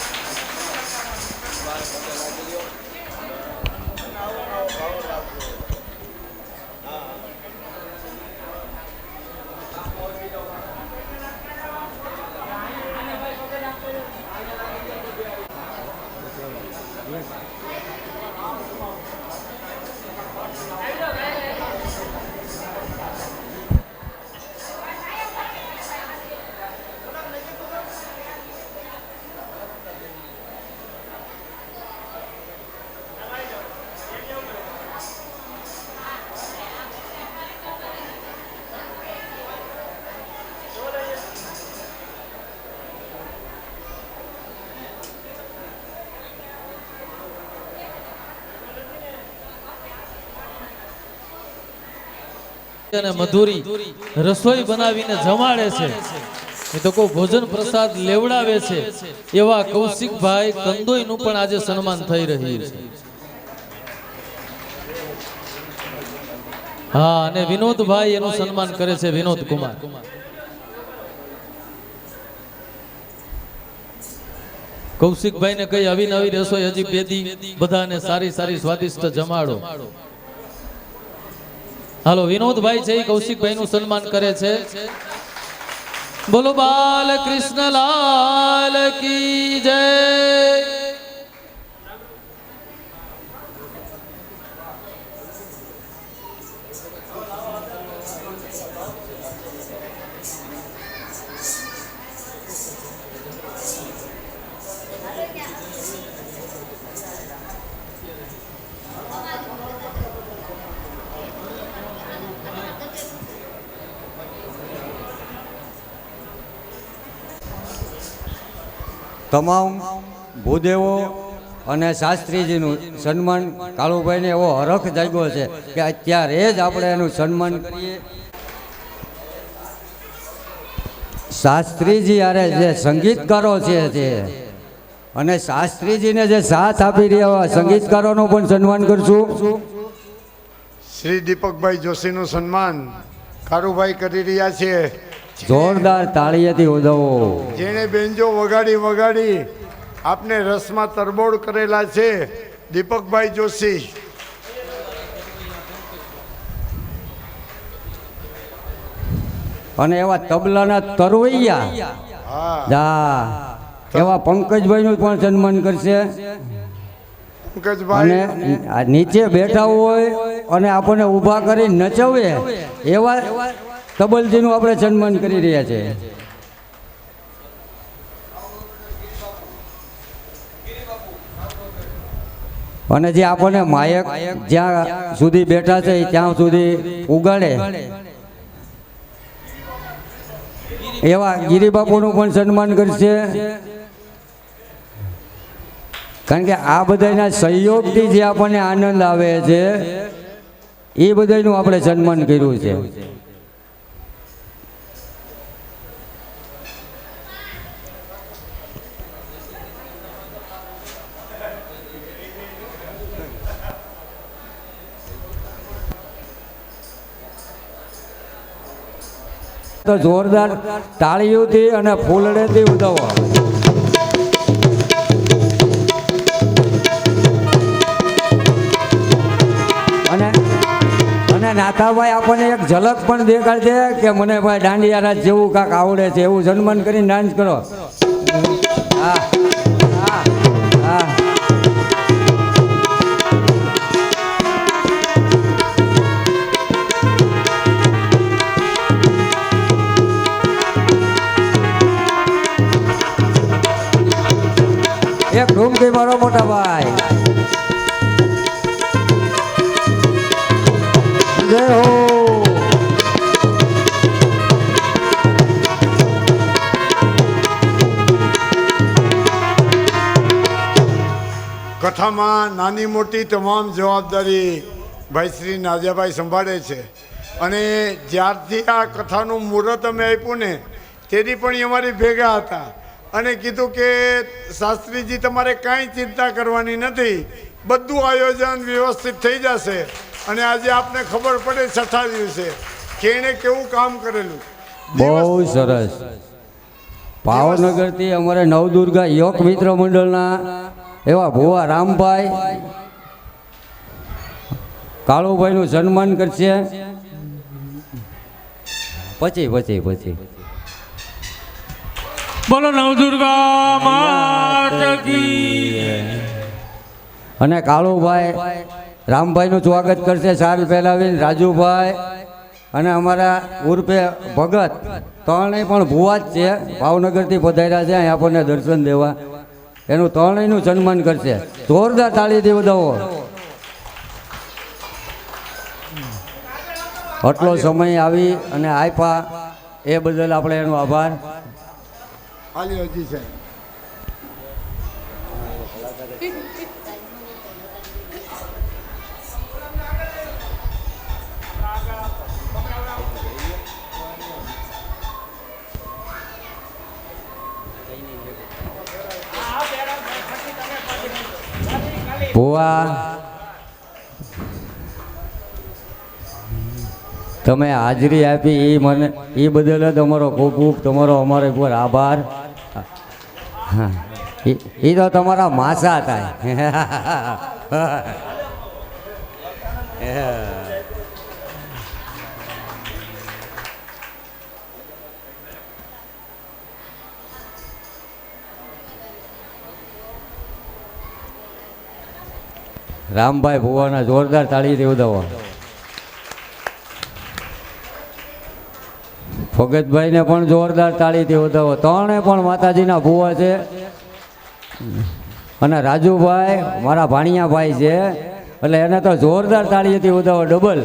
અને મધુરી રસોઈ બનાવીને જમાડે છે એ તો કોઈ ભોજન પ્રસાદ લેવડાવે છે એવા કૌશિકભાઈ કંદોઈનું પણ આજે સન્માન થઈ રહ્યું છે. હા, અને વિનોદભાઈ એનું સન્માન કરે છે, વિનોદ કુમાર. કૌશિકભાઈ ને કઈ આવી નવી રસોઈ હજી બેદી બધાને સારી સારી સ્વાદિષ્ટ જમાડો. હાલો, વિનોદભાઈ છે એ કૌશિકભાઈ નું સન્માન કરે છે. બોલો બાલ કૃષ્ણ લાલ કી જય. તમામ ભૂદેવો અને શાસ્ત્રીજીનું સન્માન કાળુભાઈને એવો હરખ જાગ્યો છે કે અત્યારે જ આપણે એનું સન્માન કરીએ. શાસ્ત્રીજી યારે જે સંગીતકારો છે તે અને શાસ્ત્રીજીને જે સાથ આપી રહ્યા સંગીતકારોનું પણ સન્માન કરશું. શ્રી દીપકભાઈ જોશીનું સન્માન કારુભાઈ કરી રહ્યા છે. જોરદાર તાળીએથી ઉજવો. જેણે બેન્જો વગાડી વગાડી આપને રસમાં તરબોળ કરેલા છે, દીપકભાઈ જોશી. અને એવા તબલાના તરવૈયા જા એવા પંકજભાઈનું પણ સન્માન કરશે. પંકજભાઈ અને આ નીચે બેઠા હોય અને આપણને ઊભા કરી નચવે એવા તબલજીનું આપણે સન્માન કરી રહ્યા છે. અને જે આપણને માયક જ્યાં સુધી બેઠા છે ત્યાં સુધી ઉગાડે એવા ગિરિબાપુનું પણ સન્માન કરશે. કારણ કે આ બધાના સહયોગથી જે આપણને આનંદ આવે છે એ બધાનું આપણે સન્માન કર્યું છે. તો જોરદાર તાળીઓથી અને ફૂલડેથી ઉજવો. અને નાથાભાઈ આપણને એક ઝલક પણ દેખાડશે કે મને ભાઈ દાંડિયા રાજ જેવું કાંક આવડે છે એવું સન્માન કરીને ડાન્સ કરો. હા હા હા. એક ઢૂમકી મારો મોટા ભાઈ. જય હો. કથામાં નાની મોટી તમામ જવાબદારી ભાઈ શ્રી નાજાભાઈ સંભાળે છે. અને જ્યારથી આ કથાનું મુહૂર્ત અમે આપ્યું ને તેથી પણ અમારી ભેગા હતા અને કીધું કે શાસ્ત્રીજી તમારે કાંઈ ચિંતા કરવાની નથી, બધું આયોજન વ્યવસ્થિત થઈ જશે. અને આજે આપને ખબર પડે છઠ્ઠા દિવસે કે એણે કેવું કામ કરેલું. બહુ સરસ. ભાવનગરથી અમારે નવદુર્ગા યોગ મિત્ર મંડળના એવા ભુવા રામભાઈ કાળુભાઈનું સન્માન કરશે. પછી પછી પછી બોલો નવદુર્ગા માત કી. અને કાળુભાઈ રામભાઈનું સ્વાગત કરશે સાલ પહેલાવીને રાજુભાઈ અને અમારા ઉર્ફે ભગત ત્રણેય પણ ભુવા જ છે, ભાવનગરથી પધાર્યા છે અહીં આપણને દર્શન દેવા. એનું ત્રણેયનું સન્માન કરશે. જોરદાર તાળીથી વધાવો. આટલો સમય આવી અને આપ્યા એ બદલ આપણે એનો આભાર. હાલી હજી છે. ભુવા તમે હાજરી આપી એ મને એ બદલ જ અમારો ખૂબ ખૂબ તમારો અમારા ઉપર આભાર. હા એ તો તમારા માસા થાય. રામભાઈ ભુવાના જોરદાર તાળીથી ઉદાવો. ભગતભાઈને પણ જોરદાર તાળીથી ઉદાવો. ત્રણે પણ માતાજીના ભુવા છે. અને રાજુભાઈ મારા ભાણિયા ભાઈ છે એટલે એને તો જોરદાર તાળીથી ઉદાવો ડબલ.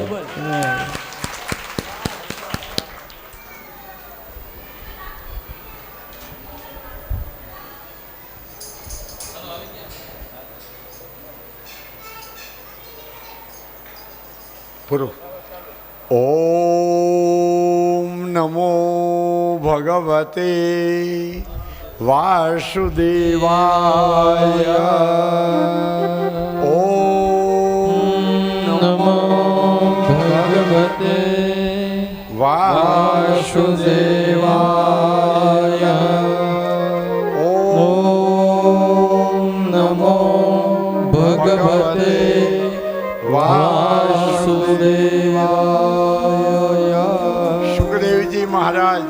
પૂરું. ઓમ નમો ભગવતે વાસુદેવાય. ઓમ નમો ભગવતે વાસુદેવાય. ઓમ નમો ભગવતે વાસુદેવાય. સુખદેવજી મહારાજ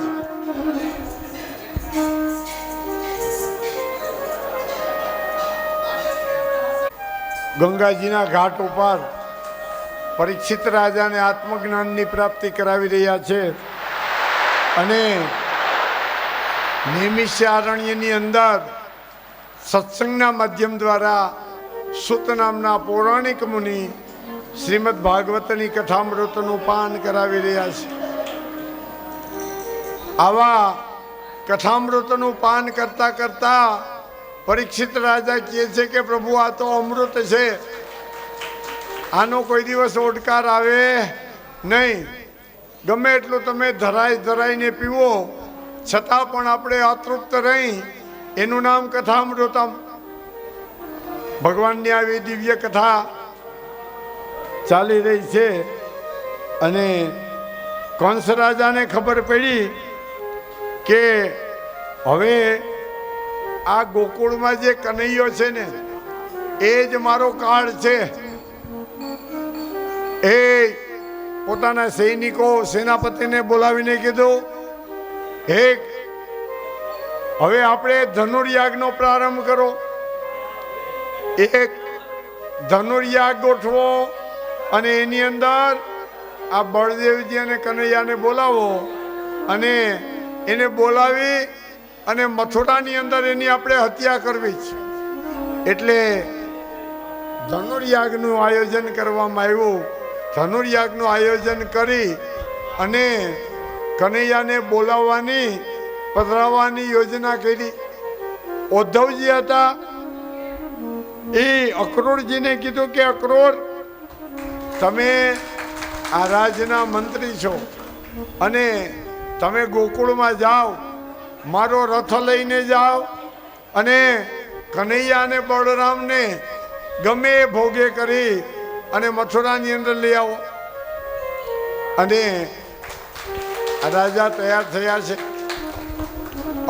ગંગાજીના ઘાટ ઉપર પરીક્ષિત રાજાને આત્મજ્ઞાનની પ્રાપ્તિ કરાવી રહ્યા છે અને નૈમિષારણ્યની અંદર સત્સંગના માધ્યમ દ્વારા સુત નામના પૌરાણિક મુનિ શ્રીમદ ભાગવતની કથામૃતનું પાન કરાવી રહ્યા છે. આવા કથામૃતનું પાન કરતા કરતા પરીક્ષિત રાજા કહે છે કે પ્રભુ આ તો અમૃત છે, આનો કોઈ દિવસ ઓડકાર આવે નહીં. ગમે એટલું તમે ધરાઈને પીવો છતાં પણ આપણે અતૃપ્ત રહી. એનું નામ કથામૃતમ. ભગવાનની આવી દિવ્ય કથા ચાલી રહી છે અને કંસ રાજાને ખબર પડી કે હવે આ ગોકુળમાં જે કનૈયો છે ને એ જ મારો કાળ છે. એ પોતાના સૈનિકો સેનાપતિને બોલાવીને કીધું, હે હવે આપણે ધનુર્યાગનો પ્રારંભ કરો. એક ધનુર્યાગ ગોઠવો અને એની અંદર આ બળદેવજી અને કનૈયાને બોલાવો અને એને બોલાવી અને મથુરાની અંદર એની આપણે હત્યા કરવી છે. એટલે ધનુર્યાગનું આયોજન કરવામાં આવ્યું. ધનુર્યાગનું આયોજન કરી અને કનૈયાને બોલાવવાની પધરાવવાની યોજના કરી. ઉદ્ધવજી હતા એ અક્રૂરજીને કીધું કે અક્રૂર, તમે આ રાજના મંત્રી છો અને તમે ગોકુળમાં જાઓ, મારો રથ લઈને જાઓ અને કનૈયા અને બળરામને ગમે એ ભોગે કરી અને મથુરાની અંદર લઈ આવો. અને આ રાજા તૈયાર થયા છે.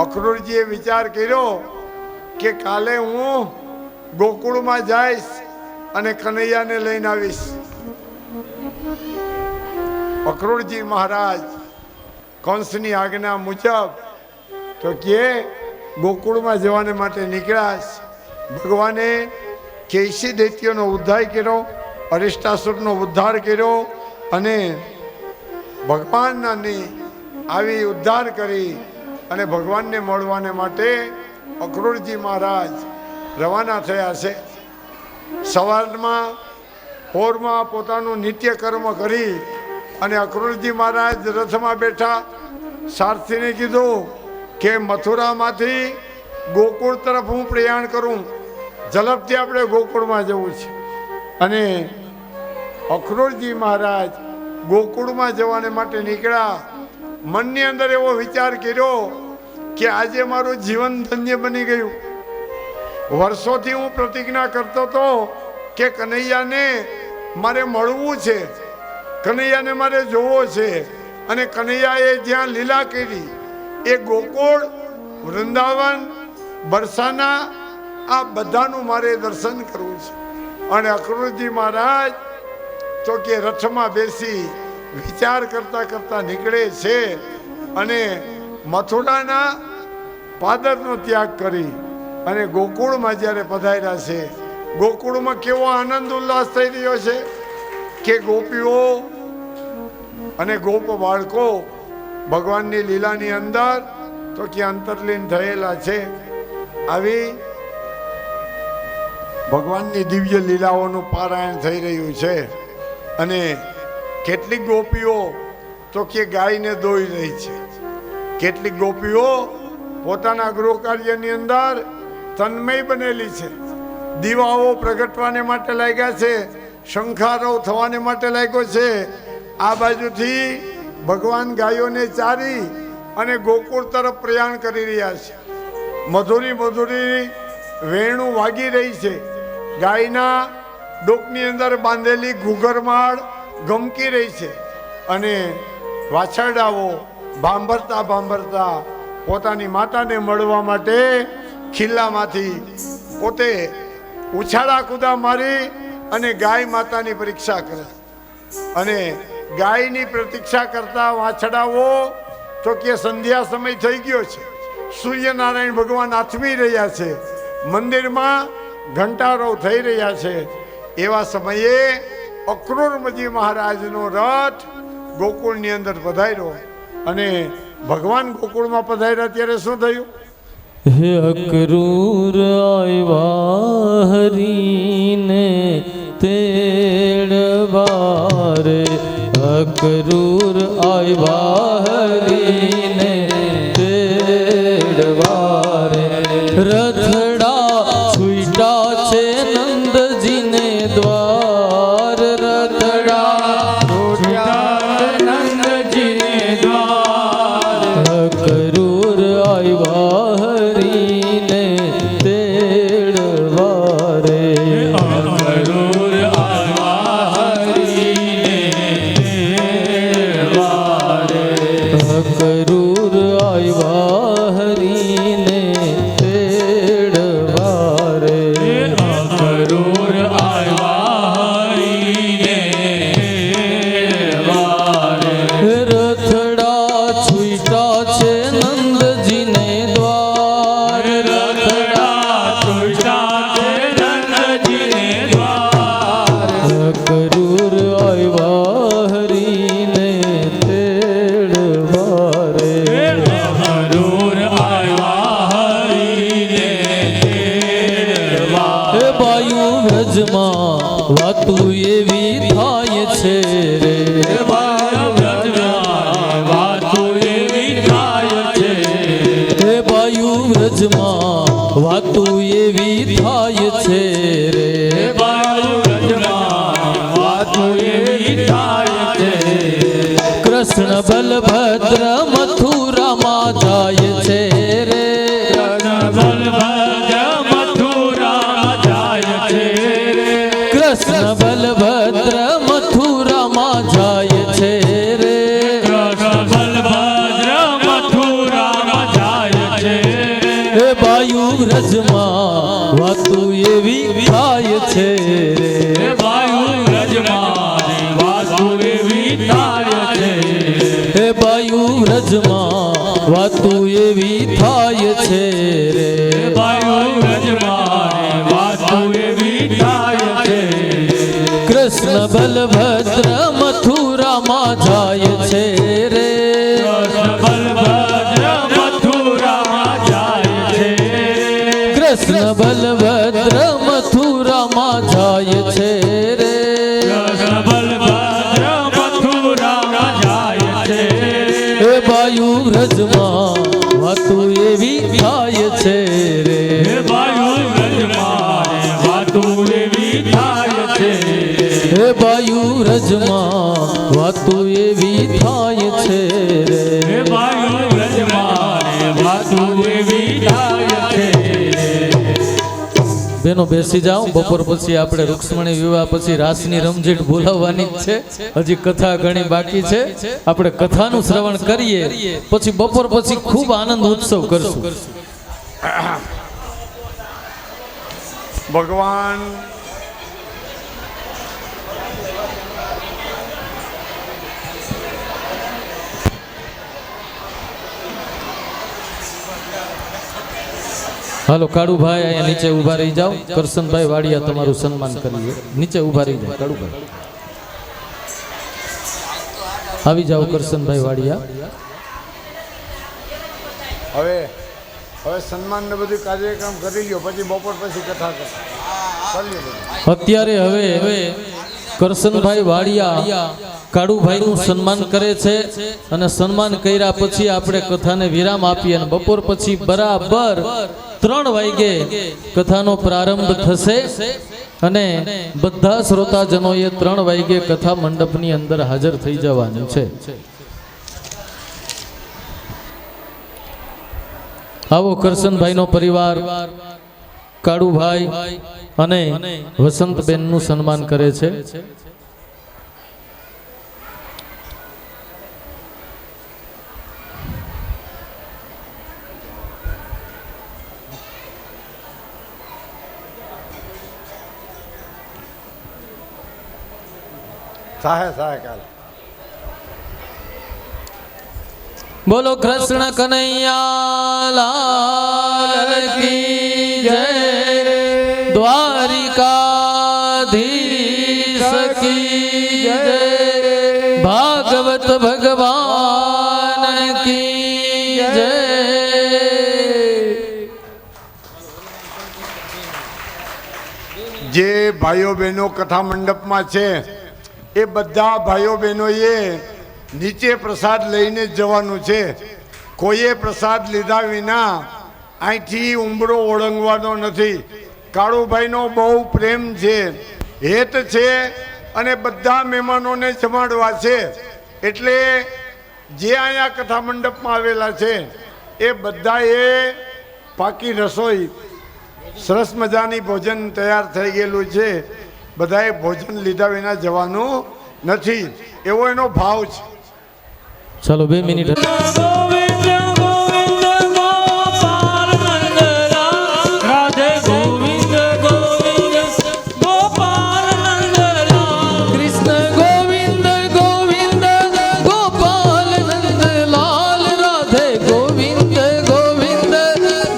અક્રૂરજીએ વિચાર કર્યો કે કાલે હું ગોકુળમાં જઈશ અને કનૈયાને લઈને આવીશ. અક્રૂરજી મહારાજ કંસની આજ્ઞા મુજબ તો કે ગોકુળમાં જવાને માટે નીકળ્યા. ભગવાને કેસી દૈત્યોનો ઉદ્ધાર કર્યો, અરિષ્ટાસુરનો ઉદ્ધાર કર્યો અને ભગવાનની આવી ઉદ્ધાર કરી અને ભગવાનને મળવાને માટે અક્રૂરજી મહારાજ રવાના થયા છે. સવારમાં પોરમાં પોતાનું નિત્ય કર્મ કરી અને અક્રૂરજી મહારાજ રથમાં બેઠા. સારથીને કીધું કે મથુરામાંથી ગોકુળ તરફ હું પ્રયાણ કરું, ઝડપથી આપણે ગોકુળમાં જવું છે. અને અક્રૂરજી મહારાજ ગોકુળમાં જવાને માટે નીકળ્યા. મનની અંદર એવો વિચાર કર્યો કે આજે મારું જીવન ધન્ય બની ગયું. વર્ષોથી હું પ્રતિજ્ઞા કરતો હતો કે કનૈયાને મારે મળવું છે, કનૈયાને મારે જોવો છે. અને કનૈયાએ જ્યાં લીલા કરી એ ગોકુળ, વૃંદાવન, બરસાના આ બધાનું મારે દર્શન કરવું છે. અને અક્રૂરજી મહારાજ તો કે રથમાં બેસી વિચાર કરતા કરતા નીકળે છે અને મથુરાના પાદરનો ત્યાગ કરી અને ગોકુળમાં જ્યારે પધાર્યા છે, ગોકુળમાં કેવો આનંદ ઉલ્લાસ થઈ રહ્યો છે કે ગોપીઓ અને ગોપ બાળકો ભગવાનની લીલાની અંદર તો કે અંતરલીન થયેલા છે. આવી ભગવાનની દિવ્ય લીલાઓનું પારાયણ થઈ રહ્યું છે. અને કેટલીક ગોપીઓ તો કે ગાયને દોઈ રહી છે, કેટલીક ગોપીઓ પોતાના ગૃહ કાર્યની અંદર તન્મય બનેલી છે, દીવાઓ પ્રગટવાને માટે લાગ્યા છે, શંખારવ થવાને માટે લાગ્યો છે. આ બાજુથી ભગવાન ગાયોને ચારી અને ગોકુળ તરફ પ્રયાણ કરી રહ્યા છે. મધુરી મધુરી વેણું વાગી રહી છે, ગાયના ડોકની અંદર બાંધેલી ઘૂઘરમાળ ગમકી રહી છે અને વાછરડાઓ ભાંભરતા ભાંભરતા પોતાની માતાને મળવા માટે ખિલ્લામાંથી પોતે ઉછાળા કૂદા મારી અને ગાય માતાની પરીક્ષા કરે. અને ગાયની પ્રતીક્ષા કરતા વાછડાઓ તો કે સંધ્યા સમય થઈ ગયો છે, સૂર્યનારાયણ ભગવાન આથમી રહ્યા છે, મંદિરમાં ઘંટારવ થઈ રહ્યા છે. એવા સમયે અક્રૂરજી મહારાજનો રથ ગોકુળની અંદર પધાર્યો અને ભગવાન ગોકુળમાં પધાર્યા ત્યારે શું થયું? હે અક્રૂર આવ્યા હરીને તેડવારે, અક્રૂર આવ્યા હરીને તેડવારે. રથડા છૂટા છે નંદજીને દ્વાર, રથડા નંદજીને દ્વાર. અક્રૂર આવ્યા હરીને તેડવારે, અક્રૂર આવ્યા હરીને તેડવારે. અક્રૂર આવ્યા હરીને તેડવારે. અક્રૂર આવ્યા હરીને તેડવારે. રથડા છૂટા છે નંદજીને દ્વાર, રથડા છૂટા છે નંદજીને દ્વાર. અક્રૂર આવ્યા હરીને તેડવારે. અક્રૂર આવ્યા હરીને તેડવારે. હે બાયુ વ્રજમાં વાતું એવી થાય છે રે, હે બાયુ વ્રજમાં વાતું એવી થાય છે રે. કૃષ્ણ બલભદ્ર મથુરામાં જાય છે રે, કૃષ્ણ બલભદ્ર મથુરામાં જાય છે રે. હે બાયુ વ્રજમાં વાતું એવી થાય છે રે, હે બાયુ વ્રજમાં વાતું એવી થાય છે રે. કૃષ્ણ બલભદ્ર મથુરામાં જાય છે રે, કૃષ્ણ બલભદ્ર મથુરામાં જાય છે રે. હે બાયુ વ્રજમાં વાતું એવી થાય છે રે, હે બાયુ વ્રજમાં વાતું એવી થાય છે રે. બેનો બેસી જાઓ. બપોર પછી આપણે રૂક્ષ્મણી વિવાહ પછી રાસની રમઝટ બોલાવવાની જ છે. હજી કથા ઘણી બાકી છે. આપણે કથાનું શ્રવણ કરીએ પછી બપોર પછી ખૂબ આનંદ ઉત્સવ કરશું. ભગવાન હાલો કાળુભાઈ અહીંયા નીચે ઊભા રહી જાઓ. કરશનભાઈ વાડિયા તમારું સન્માન કરીએ. નીચે ઊભા રહી જાઓ કાળુભાઈ. આવી જાઓ કરશનભાઈ વાડિયા. હવે હવે સન્માન ને બધું કાર્યક્રમ કરી લ્યો, પછી બપોર પછી કથા કરી લ્યો બધું. અત્યારે હવે કરશનભાઈ વાડિયા કાળુભાઈનું સન્માન કરે છે અને સન્માન કર્યા પછી આપણે કથાને વિરામ આપીએ અને બપોર પછી બરાબર 3 વાગે કથાનો પ્રારંભ થશે અને બધા શ્રોતાજનોએ 3 વાગે કથા મંડપની અંદર હાજર થઈ જવાનું છે. આવો કરશનભાઈનો પરિવાર કાળુભાઈ અને વસંતબેનનું સન્માન કરે છે. સાહે કાલે બોલો કૃષ્ણ કનૈયા લાલ કી જય. દ્વારિકાધીશ કી જય. ભાગવત ભગવાન કી જય. જે ભાઈઓ બહેનો કથા મંડપમાં છે એ બધા ભાઈઓ બહેનોએ નીચે પ્રસાદ લઈને જ જવાનું છે. કોઈએ પ્રસાદ લીધા વિના અહીંથી ઉંબરો ઓળંગવાનો નથી. કાળુભાઈનો બહુ પ્રેમ છે, હેત છે અને બધા મહેમાનોને જમાડવા છે. એટલે જે અહીંયા કથા મંડપમાં આવેલા છે એ બધાએ પાકી રસોઈ સરસ મજાની ભોજન તૈયાર થઈ ગયેલું છે. બધાએ ભોજન લીધા વિના જવાનું નથી, એવો એનો ભાવ છે. ચાલો 2 મિનિટ. ગોવિંદ ગોવિંદ ગોપાલ નંદલાલ રાધે ગોવિંદ ગોવિંદ ગોપાલ નંદલાલ કૃષ્ણ ગોવિંદ ગોવિંદ ગોપાલ નંદલાલ રાધે ગોવિંદ ગોવિંદ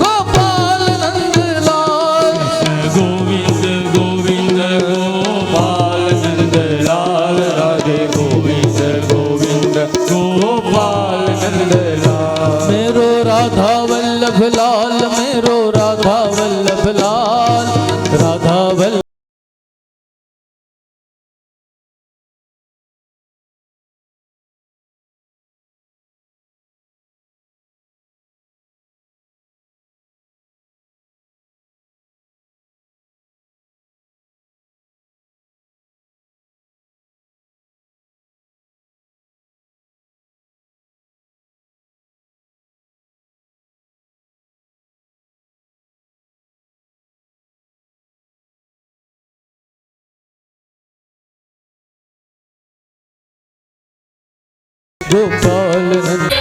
ગોપાલ નંદલાલ. ગોવિંદ ગોવિંદ ગોપાલ નંદલાલ રાધે ગોવિંદ ગોવિંદ ગોપાલ નંદલાલ. मेरो राधा वल्लभ लाल, मेरो राधा वल्लभ लाल, राधा वल्लभ गोपाल नंद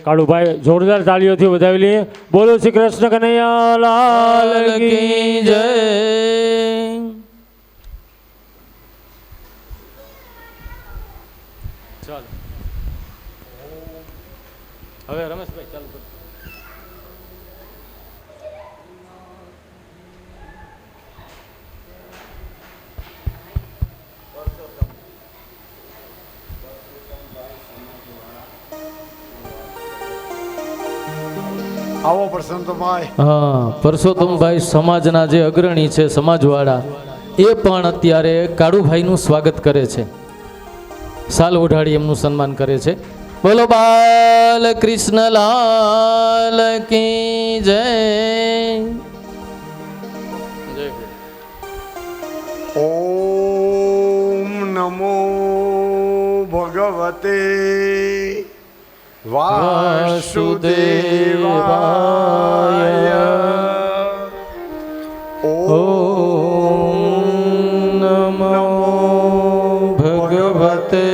કાળુભાઈ જોરદાર તાળીઓથી વધાવી લઈએ. બોલો શ્રી કૃષ્ણ કનૈયા લાલ કી જય. હવે રમેશભાઈ ચાલુ કરો. આવો પ્રશાંતભાઈ. હા, પરસોત્તમભાઈ સમાજના જે અગ્રણી છે, સમાજવાળા, એ પણ અત્યારે કાળુભાઈનું સ્વાગત કરે છે. સાલ ઓઢાડી એમનું સન્માન કરે છે. બોલો બાલ કૃષ્ણ લાલ કી જય. ઓમ નમો ભગવતે વાસુદેવાય. ઓમ નમો ભગવતે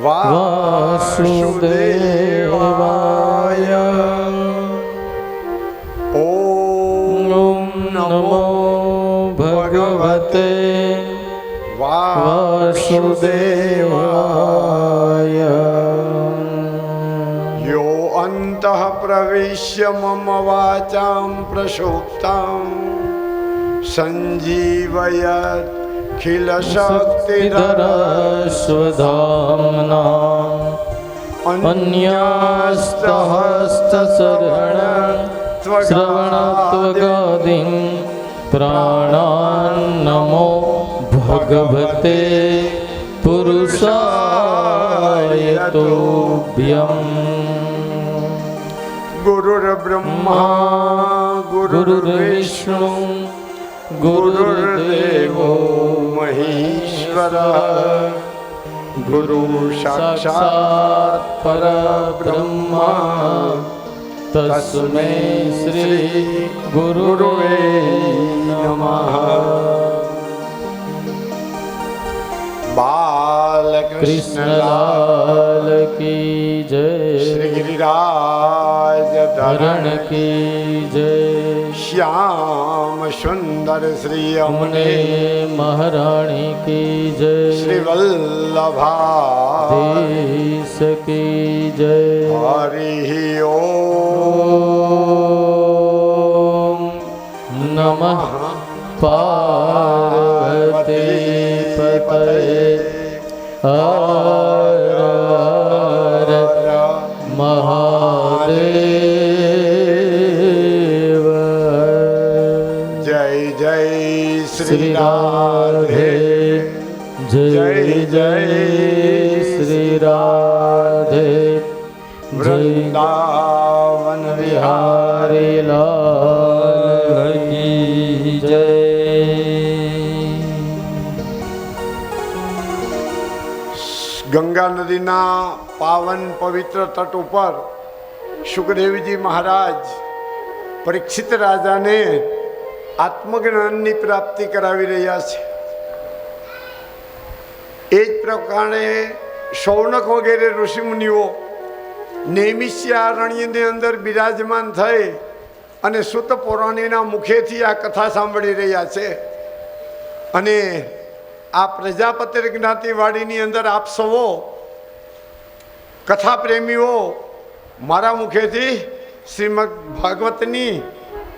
વાસુદેવાય. ઓમ નમો ભગવતે વાસુદેવાય. યો અંતઃ પ્રવિશ્ય મમ વાચામ પ્રસુપ્તામ સંજીવયત ખિલ શક્તિધર સ્વધામના અન્યસ્તહસ્તશરણ શ્રવણત્વગાદિન પ્રાણાન નમો ભગવતે પુરુષાય તુભ્યં. ગુરુર્બ્રહ્મા ગુરુર્વિષ્ણુ ગુરુર્દેવો મહેશ્વર ગુરુ સાક્ષાત પરબ્રહ્મા તસ્મૈ શ્રી ગુરુવે નમઃ. બાલકૃષ્ણલાલ કૃષ્ણલાલ કી જય. શ્રી ગિરિરાજ ધરણ ધરણ કી જય. શ્યામ સુંદર શ્રી અમને અમને મહારાણી કી જય. શ્રી વલ્લભા દેશ કી જય. હરિ ઓમ નમઃ પાર્વતી પતયે હર મહાદેવ. જય જય શ્રી શ્રી રાધે રાધે જય જય શ્રી રાધે વૃંદાવન વિહારી હરે લાલ કી જય. ગંગા નદીના પાવન પવિત્ર તટ ઉપર સુખદેવજી મહારાજ પરીક્ષિત રાજાને આત્મજ્ઞાનની પ્રાપ્તિ કરાવી રહ્યા છે. એ જ પ્રકારે શૌનક વગેરે ઋષિમુનિઓ નૈમિષ્યારણ્યની અંદર બિરાજમાન થઈ અને સુત પૌરાણીના મુખેથી આ કથા સાંભળી રહ્યા છે. અને આ પ્રજાપતિ જ્ઞાતિવાડીની અંદર આપ સૌ કથા પ્રેમીઓ મારા મુખેથી શ્રીમદ ભાગવતની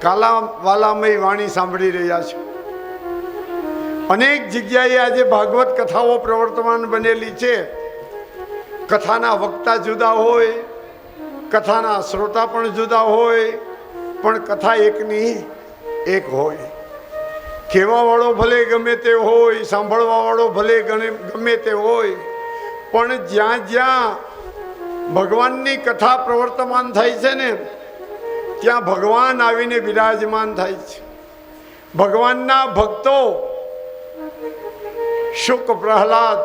કાલાવાલામય વાણી સાંભળી રહ્યા છે. અનેક જગ્યાએ આજે ભાગવત કથાઓ પ્રવર્તમાન બનેલી છે. કથાના વક્તા જુદા હોય, કથાના શ્રોતા પણ જુદા હોય, પણ કથા એકની એક હોય. કહેવાવાળો ભલે ગમે તે હોય, સાંભળવાવાળો ભલે ગમે તે હોય, પણ જ્યાં જ્યાં ભગવાનની કથા પ્રવર્તમાન થાય છે ને, ત્યાં ભગવાન આવીને બિરાજમાન થાય છે. ભગવાનના ભક્તો શુક, પ્રહલાદ,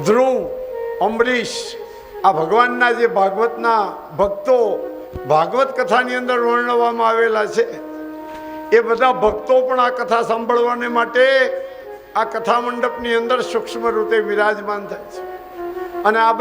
ધ્રુવ, અમરીશ, આ ભગવાનના જે ભાગવતના ભક્તો ભાગવત કથાની અંદર વર્ણવવામાં આવેલા છે, એ બધા ભક્તો પણ આ કથા સાંભળવાને માટે આ કથા મંડપની અંદર સૂક્ષ્મ રૂપે વિરાજમાન થાય છે. અને આ બધા